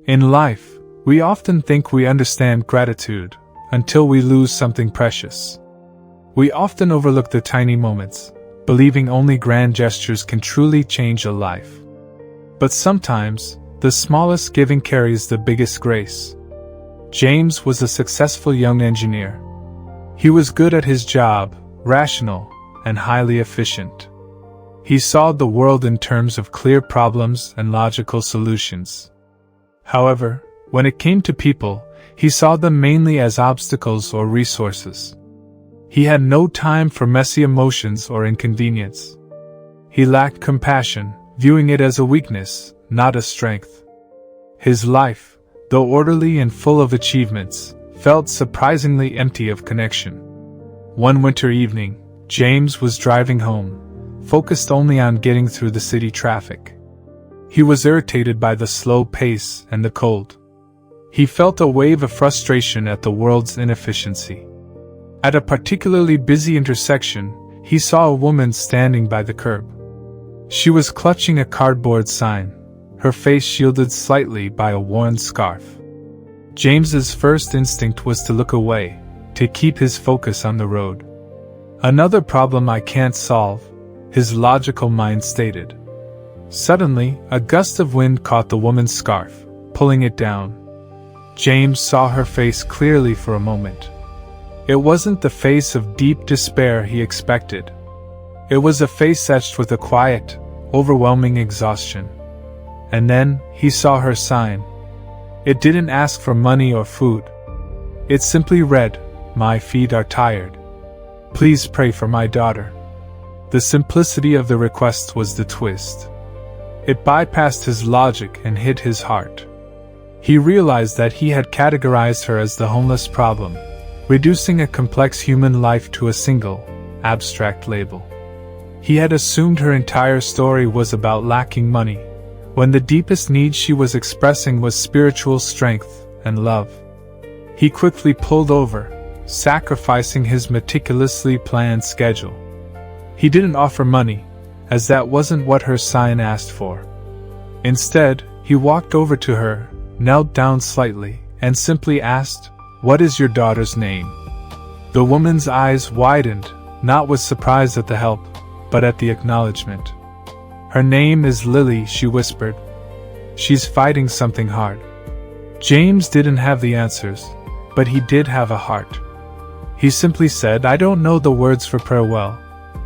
In life, we often think we understand gratitude until we lose something precious. We often overlook the tiny moments, believing only grand gestures can truly change a life. But sometimes, the smallest giving carries the biggest grace. James was a successful young engineer. He was good at his job, rational, and highly efficient. He saw the world in terms of clear problems and logical solutions. However, when it came to people, he saw them mainly as obstacles or resources. He had no time for messy emotions or inconvenience. He lacked compassion, viewing it as a weakness, not a strength. His life, though orderly and full of achievements, felt surprisingly empty of connection. One winter evening, James was driving home, focused only on getting through the city traffic. He was irritated by the slow pace and the cold. He felt a wave of frustration at the world's inefficiency. At a particularly busy intersection, he saw a woman standing by the curb. She was clutching a cardboard sign, her face shielded slightly by a worn scarf. James's first instinct was to look away, to keep his focus on the road. "Another problem I can't solve," his logical mind stated. Suddenly, a gust of wind caught the woman's scarf, pulling it down. James saw her face clearly for a moment. It wasn't the face of deep despair he expected. It was a face etched with a quiet, overwhelming exhaustion. And then, he saw her sign. It didn't ask for money or food. It simply read, "My feet are tired. Please pray for my daughter." The simplicity of the request was the twist. It bypassed his logic and hit his heart. He realized that he had categorized her as the homeless problem, reducing a complex human life to a single, abstract label. He had assumed her entire story was about lacking money, when the deepest need she was expressing was spiritual strength and love. He quickly pulled over, sacrificing his meticulously planned schedule. He didn't offer money, as that wasn't what her sign asked for. Instead, he walked over to her, knelt down slightly, and simply asked, "What is your daughter's name?" The woman's eyes widened, not with surprise at the help, but at the acknowledgement. "Her name is Lily," she whispered. "She's fighting something hard." James didn't have the answers, but he did have a heart. He simply said, "I don't know the words for prayer well,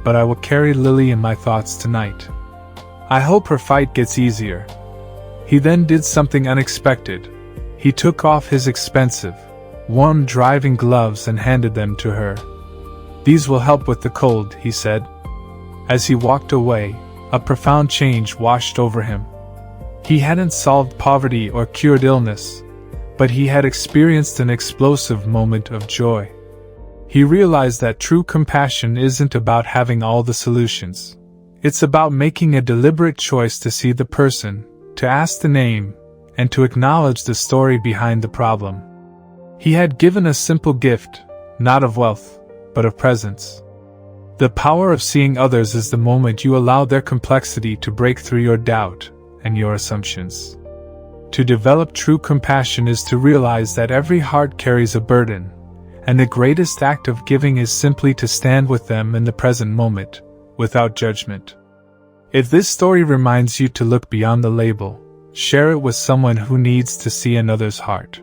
but I will carry Lily in my thoughts tonight. I hope her fight gets easier." He then did something unexpected. He took off his expensive, warm driving gloves and handed them to her. "These will help with the cold," he said. As he walked away, a profound change washed over him. He hadn't solved poverty or cured illness, but he had experienced an explosive moment of joy. He realized that true compassion isn't about having all the solutions. It's about making a deliberate choice to see the person, to ask the name, and to acknowledge the story behind the problem. He had given a simple gift, not of wealth, but of presence. The power of seeing others is the moment you allow their complexity to break through your doubt and your assumptions. To develop true compassion is to realize that every heart carries a burden, and the greatest act of giving is simply to stand with them in the present moment, without judgment. If this story reminds you to look beyond the label, share it with someone who needs to see another's heart.